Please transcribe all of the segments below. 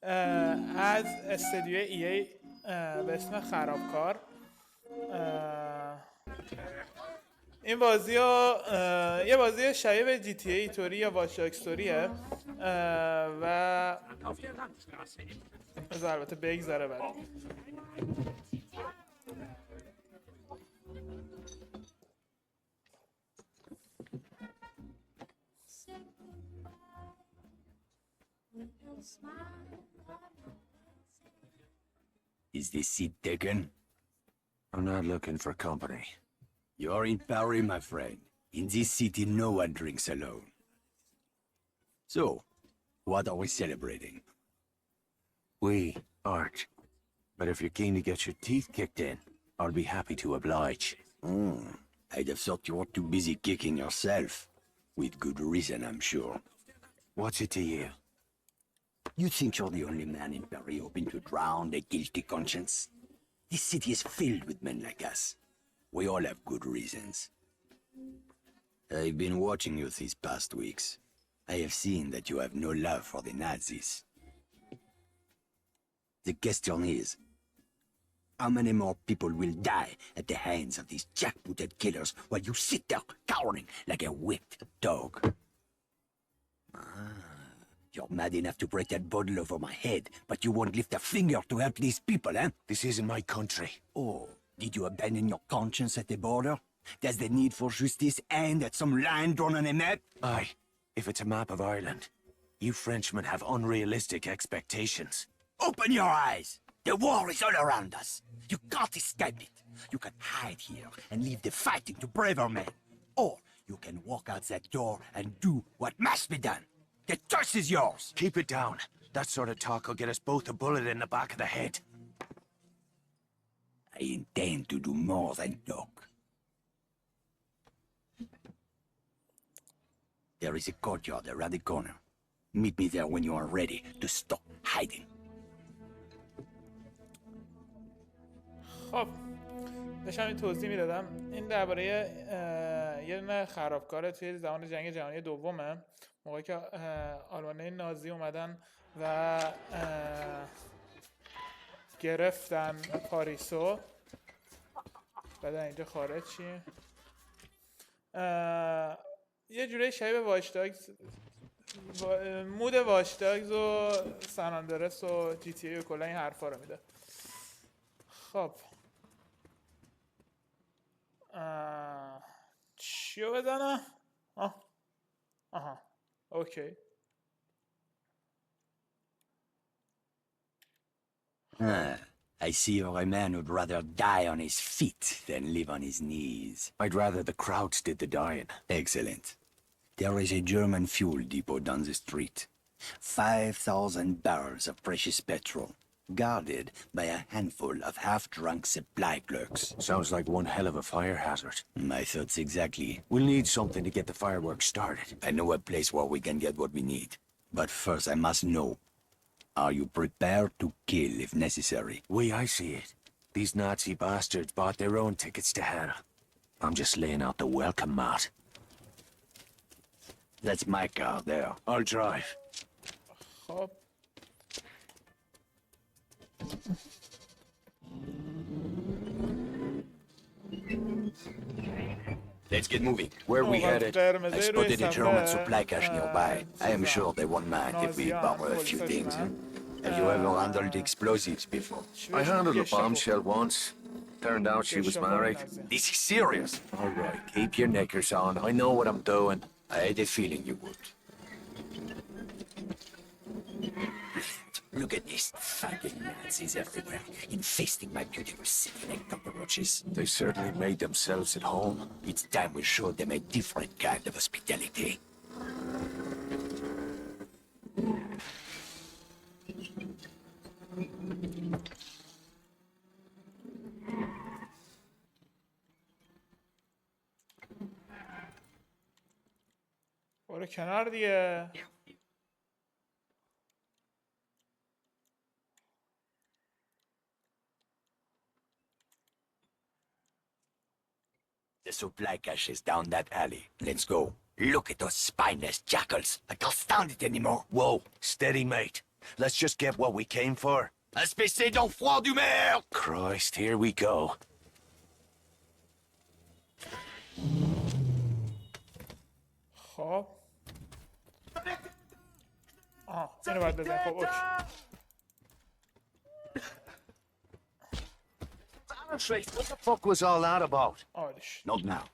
از استودیو ای به اسم خرابکار. این بازی یه بازی شبیه به جی تی ای توری یا واچ داگز توریه و البته بگذره بعد. Is this seat taken? I'm not looking for company. You're in Paris, my friend. In this city, no one drinks alone. So, what are we celebrating? We aren't. But if you're keen to get your teeth kicked in, I'll be happy to oblige. I'd have thought you were too busy kicking yourself. With good reason, I'm sure. What's it to you? You think you're the only man in Paris hoping to drown a guilty conscience? This city is filled with men like us. We all have good reasons. I've been watching you these past weeks. I have seen that you have no love for the Nazis. The question is, how many more people will die at the hands of these jackbooted killers while you sit there cowering like a whipped dog? You're mad enough to break that bottle over my head, but you won't lift a finger to help these people, eh? This isn't my country. Oh, did you abandon your conscience at the border? Does the need for justice end at some line drawn on a map? Aye, if it's a map of Ireland. You Frenchmen have unrealistic expectations. Open your eyes! The war is all around us. You can't escape it. You can hide here and leave the fighting to braver men. Or you can walk out that door and do what must be done. The choice is yours. Keep it down. That sort of talk will get us both a bullet in the back of the head. I intend to do more than talk. There is a courtyard around the corner. Meet me there when you are ready to stop hiding. خب داشتم این توضیح میدادم. این درباره یه دونه خرابکار توی زمان جنگ جهانی دومه، موقعی که آلمان‌های نازی اومدن و گرفتن پاریسو. بعد اینجا خارج چی؟ یه جوری شبیه واچ داگز، مود واچ داگز و سن آندرس و جی تی ای و کلا این حرفا رو میده. خب چیو بزنم؟ آها اوکی. I see you're a man who'd rather die on his feet than live on his knees. I'd rather the crowds did the dying. Excellent. There is a German fuel depot down the street. 5,000 barrels of precious petrol, guarded by a handful of half-drunk supply clerks. Sounds like one hell of a fire hazard. My thoughts exactly. We'll need something to get the fireworks started. I know a place where we can get what we need. But first I must know, are you prepared to kill if necessary? I see it. These Nazi bastards bought their own tickets to hell. I'm just laying out the welcome mat. That's my car there. I'll drive. خب Let's get moving. Where we headed? I spotted a German supply cache nearby. I am sure they won't mind if we borrow a few things. Have you ever handled explosives before? I handled a bombshell once. Turned out she was married. This is serious. All right, keep your knickers on. I know what I'm doing. I had a feeling you would. Look at these fucking Nazis everywhere, infesting my beautiful city like cockroaches. They certainly made themselves at home. It's time we showed them a different kind of hospitality. برو کنار دیگه. The supply cache is down that alley. Let's go. Look at those spineless jackals. I can't stand it anymore. Whoa, steady, mate. Let's just get what we came for. Espèce d'enfant du merde! Christ, here we go. خب اینو باید بزنیم. خب اوکی. What the fuck was all that about? عالیش. Not now.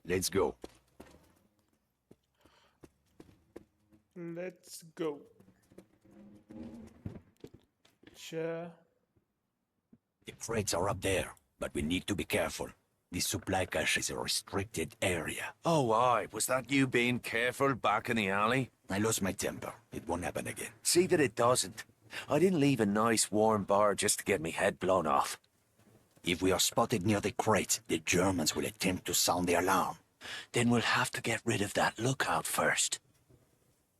Let's go. Let's go. چه؟ The crates are up there, but we need to be careful. The supply cache is a restricted area. Oh, why? Was that you being careful back in the alley? I lost my temper. It won't happen again. See that it doesn't. I didn't leave a nice warm bar just to get me head blown off. If we are spotted near the crates, the Germans will attempt to sound the alarm. Then we'll have to get rid of that lookout first.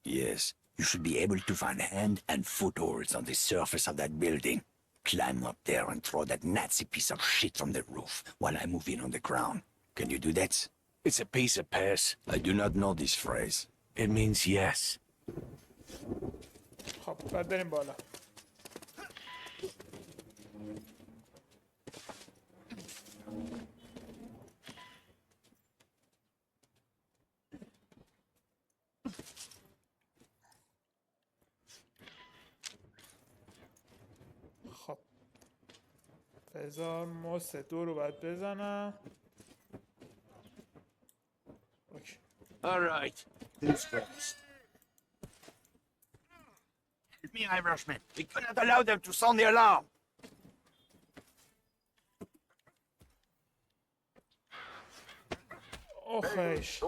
Yes, you should be able to find hand and footholds on the surface of that building. Climb up there and throw that Nazi piece of shit from the roof while I move in on the ground. Can you do that? It's a piece of piss. I do not know this phrase. It means yes. خب باید بریم بالا. خب بذار موس دو رو باید بزنم. اوکی. All right. Who's first? Help me, Irishman. We cannot allow them to sound the alarm. اوخیش.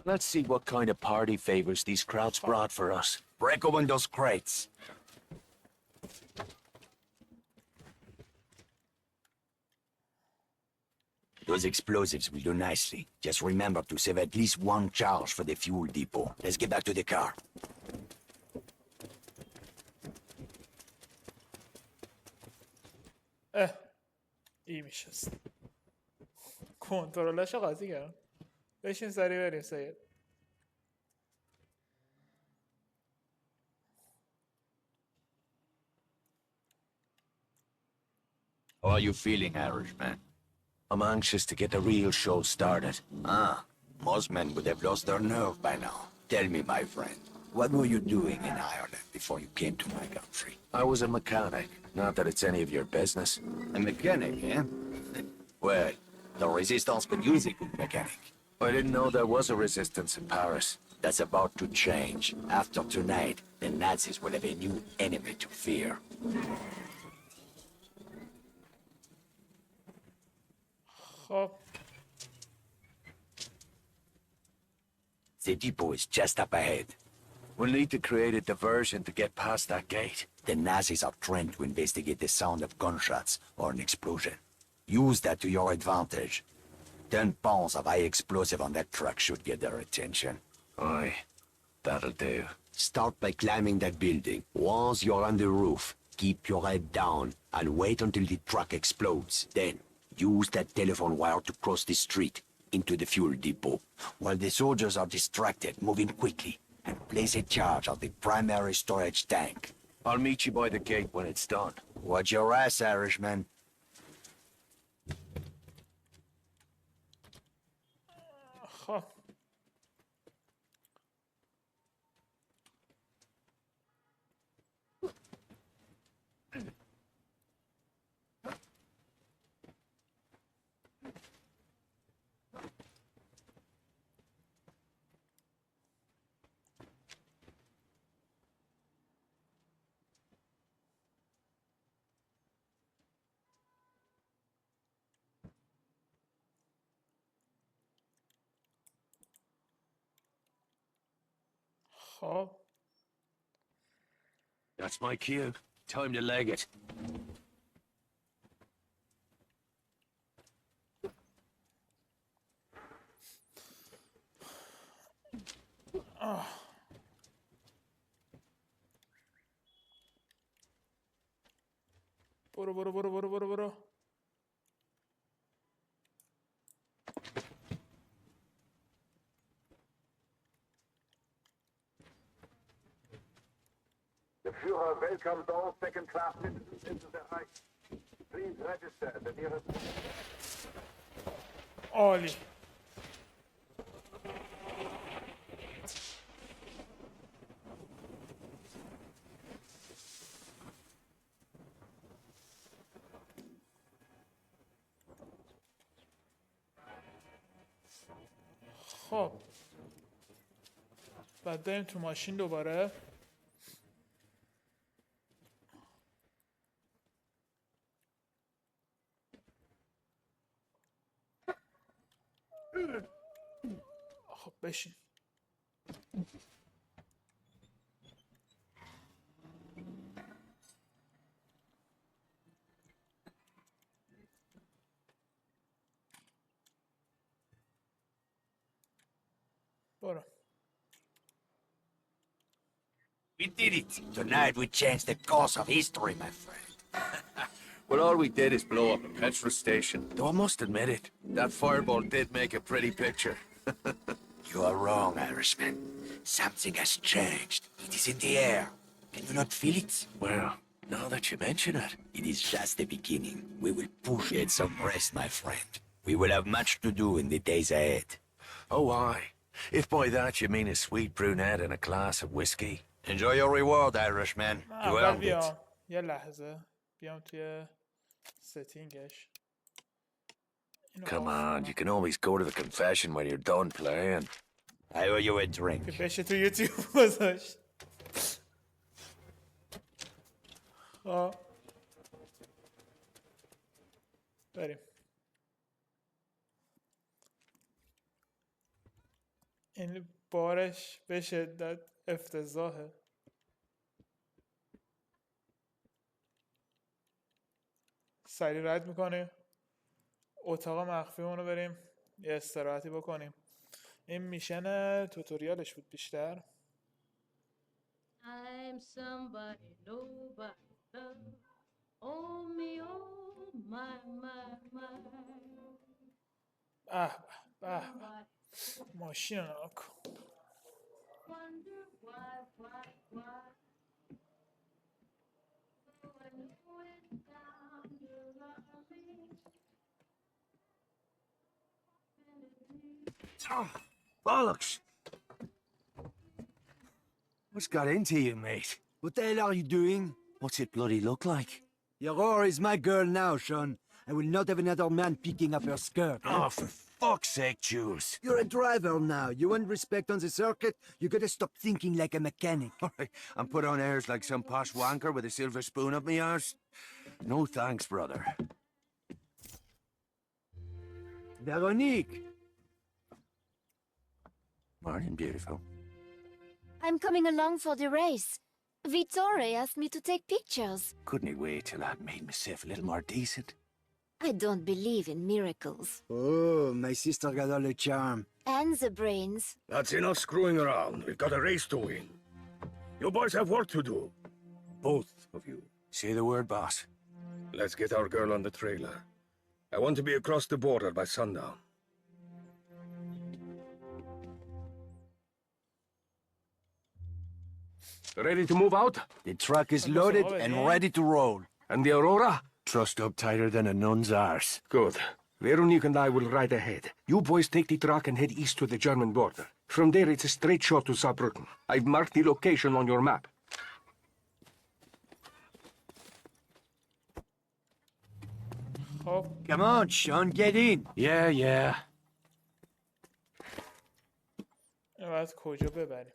Let's see what kind of party favors these crowds brought for us. Break open those crates. Those explosives will do nicely. Just remember to save at least one charge for the fuel depot. Let's get back to the car. ای میشست. کنترلش قاضی کردم. بشین سریع بریم سید. How are you feeling, Irishman? I'm anxious to get the real show started. Ah, most men would have lost their nerve by now. Tell me, my friend, what were you doing in Ireland before you came to my country? I was a mechanic. Not that it's any of your business. A mechanic, eh? Well, the resistance could use a good mechanic. I didn't know there was a resistance in Paris. That's about to change. After tonight, the Nazis will have a new enemy to fear. خب The depot is just up ahead. We'll need to create a diversion to get past that gate. The Nazis are trained to investigate the sound of gunshots or an explosion. Use that to your advantage. 10 pounds of high explosive on that truck should get their attention. Aye, that'll do. Start by climbing that building. Once you're on the roof, keep your head down and wait until the truck explodes. Then, use that telephone wire to cross the street into the fuel depot. While the soldiers are distracted, move in quickly and place a charge on the primary storage tank. I'll meet you by the gate when it's done. Watch your ass, Irishman. خب خب That's my cue. Time to leg it. برو برو برو برو برو برو. The Führer welcomes all second-class citizens into the Reich. Please register at the nearest... عالی. خب بعد بریم تو ماشین دوباره. خب بشین. برو. We did it. Tonight we changed the course of history, my friend. Well, all we did is blow up a petrol station. Though I must admit it, that fireball did make a pretty picture. You are wrong, Irishman. Something has changed. It is in the air. Can you not feel it? Well, now that you mention it. It is just the beginning. We will push it some rest, my friend. We will have much to do in the days ahead. Oh, aye. If by that you mean a sweet brunette and a glass of whiskey. Enjoy your reward, Irishman. You اول earned it. بیام یه لحظه بیام توی ستینگش. اینو Come آف on, you can always go to the confession when you're done playing. I owe you a drink. که بشه تو یوتیوب گذاشت. بریم. این بارش به شدت افتضاحه. سریع رد میکنیم. اتاق مخفیمون رو بریم یه استراحتی بکنیم. این میشن توتوریالش بود بیشتر. I'm somebody nobody love. Oh me, oh my, my, my. به به به ماشین رو نگاه کن. Wonder why. So I know it's down to love me. Oh, bollocks! What's got into you, mate? What the hell are you doing? What's it bloody look like? Your whore is my girl now, Sean. I will not have another man picking up her skirt. Oh, for fuck's sake, Jules. You're a driver now. You want respect on the circuit? You gotta stop thinking like a mechanic. All right, and put on airs like some posh wanker with a silver spoon up me arse? No thanks, brother. Veronique! Morning, beautiful. I'm coming along for the race. Vittore asked me to take pictures. Couldn't he wait till I'd made myself a little more decent? I don't believe in miracles. Oh, my sister got all the charm. And the brains. That's enough screwing around. We've got a race to win. You boys have work to do. Both of you. Say the word, boss. Let's get our girl on the trailer. I want to be across the border by sundown. Ready to move out? The truck is loaded and ready to roll. And the Aurora? Trussed up tighter than a nun's arse. Good. Veronique and I will ride ahead. You boys take the truck and head east to the German border. From there, it's a straight shot to Saarbrücken. I've marked the location on your map. خب Come on, Sean, get in. Yeah. باید کجا ببریم؟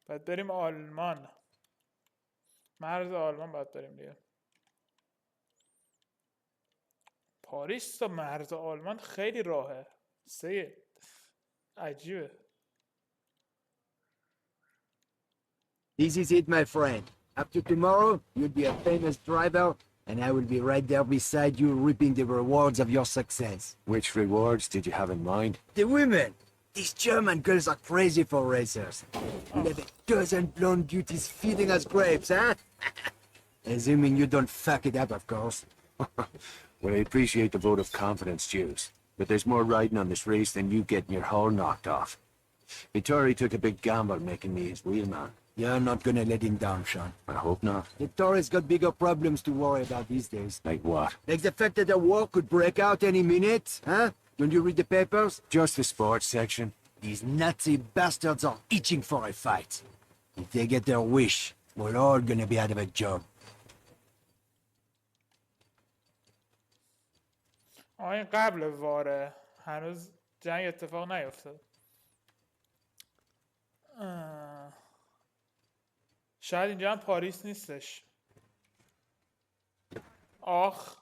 باید بریم آلمان. مرز آلمان باید بریم دیگه. پاریس تا مرز آلمان خیلی راهه. عجیبه. This is it, my friend. After tomorrow, you'll be a famous driver, and I will be right there beside you reaping the rewards of your success. Which rewards did you have in mind? The women! These German girls are crazy for racers. We'll have a dozen blonde beauties feeding us grapes, huh? Assuming you don't fuck it up, of course. Well, I appreciate the vote of confidence, Jules. But there's more riding on this race than you getting your hull knocked off. Vittori took a big gamble making me his wheelman. You're not gonna let him down, Sean. I hope not. Vittori's got bigger problems to worry about these days. Like what? Like the fact that a war could break out any minute, huh? Don't you read the papers? Just the sports section. These Nazi bastards are itching for a fight. If they get their wish, we're all gonna be out of a job. این قبل واره هنوز جنگ اتفاق نیفتاد. شاید اینجا هم پاریس نیستش. آخ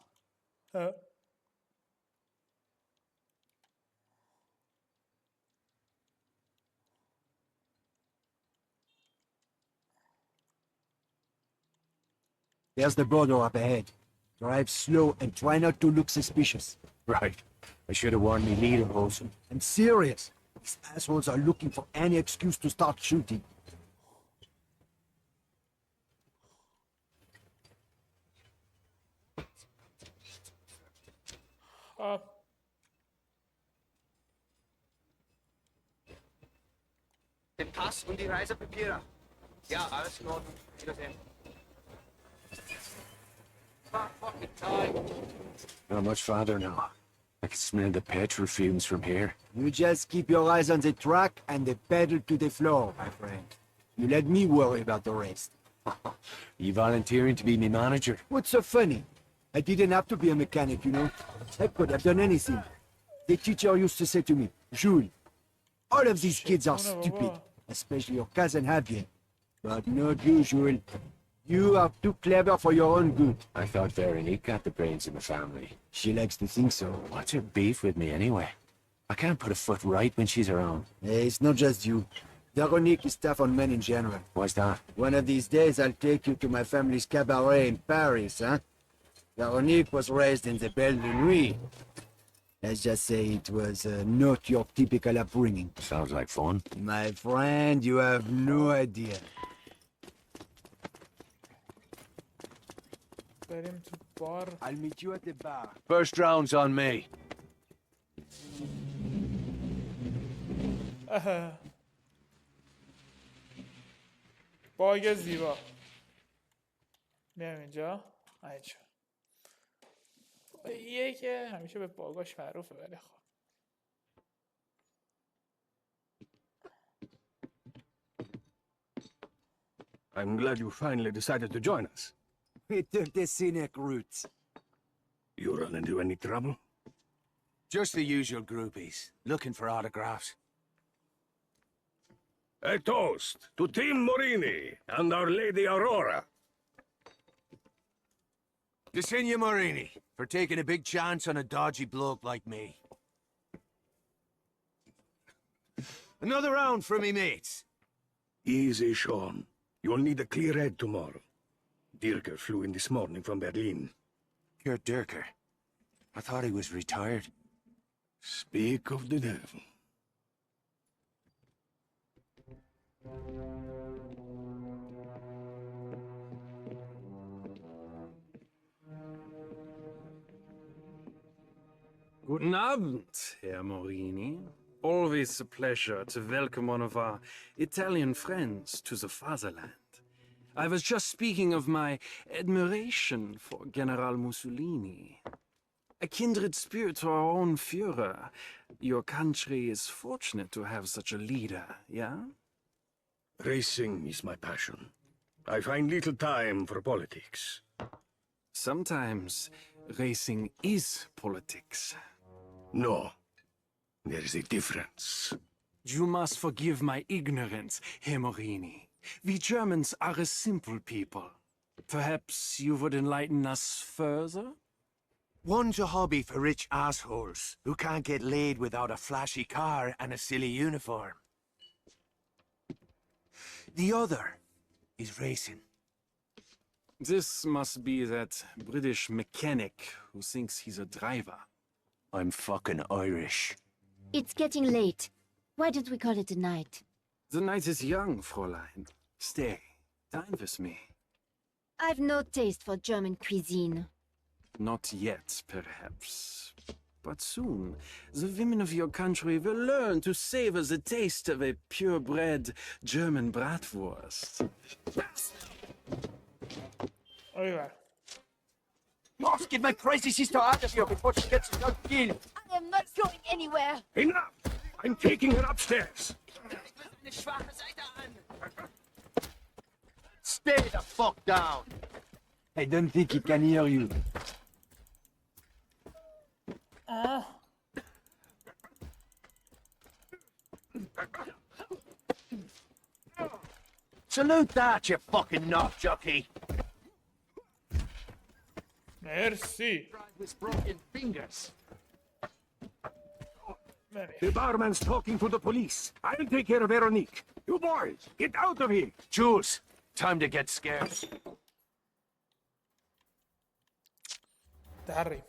There's the border up ahead. Drive slow and try not to look suspicious. Right. I should have warned me leader, Olsen. I'm serious. These assholes are looking for any excuse to start shooting. Den Pass und die Reisepapiere. Ja, alles in Ordnung. Wiedersehen. Fucking time. Not much farther now. I can smell the petrol fumes from here. You just keep your eyes on the track and the pedal to the floor, my friend. You let me worry about the rest. You volunteering to be my manager? What's so funny? I didn't have to be a mechanic, you know. I could have done anything. The teacher used to say to me, Jules, all of these kids are stupid, especially your cousin Javier. But not you, Jules. You are too clever for your own good. I thought Veronique got the brains in the family. She likes to think so. What's her beef with me anyway? I can't put a foot right when she's around. Hey, it's not just you. Veronique is tough on men in general. Why's that? One of these days I'll take you to my family's cabaret in Paris, huh? Veronique was raised in the Belle de Nuit. Let's just say it was not your typical upbringing. Sounds like fun. My friend, you have no idea. بریم تو بار. I'll meet you at the bar. First round's on me. باگ زیبا. میام اینجا. اینجا. یه که همیشه به باگاش معروفه ولی خب. I'm glad you finally decided to join us. We took the scenic route. You run into any trouble? Just the usual groupies, looking for autographs. A toast to Team Morini and Our Lady Aurora. To Signor Morini, for taking a big chance on a dodgy bloke like me. Another round for me mates. Easy, Sean. You'll need a clear head tomorrow. Dirker flew in this morning from Berlin. Kurt Dirker. I thought he was retired. Speak of the devil. Guten Abend, Herr Morini. Always a pleasure to welcome one of our Italian friends to the fatherland. I was just speaking of my admiration for General Mussolini. A kindred spirit to our own Führer. Your country is fortunate to have such a leader, yeah? Racing is my passion. I find little time for politics. Sometimes racing is politics. No, there is a difference. You must forgive my ignorance, Herr Morini. We Germans are a simple people. Perhaps you would enlighten us further? One's a hobby for rich assholes who can't get laid without a flashy car and a silly uniform. The other is racing. This must be that British mechanic who thinks he's a driver. I'm fucking Irish. It's getting late. Why don't we call it a night? The night is young, Fräulein. Stay. Dine with me. I've no taste for German cuisine. Not yet, perhaps. But soon, the women of your country will learn to savor the taste of a purebred German bratwurst. Oliver. Must get my crazy sister out of here before she gets herself killed. I am not going anywhere. Enough! I'm taking her upstairs. Stay the fuck down. I don't think he can hear you. Salute that, you fucking knob jockey. مرسی. With broken fingers. The barman's talking to the police. I'll take care of Veronique. You boys, get out of here. Jules, time to get scared. تعري.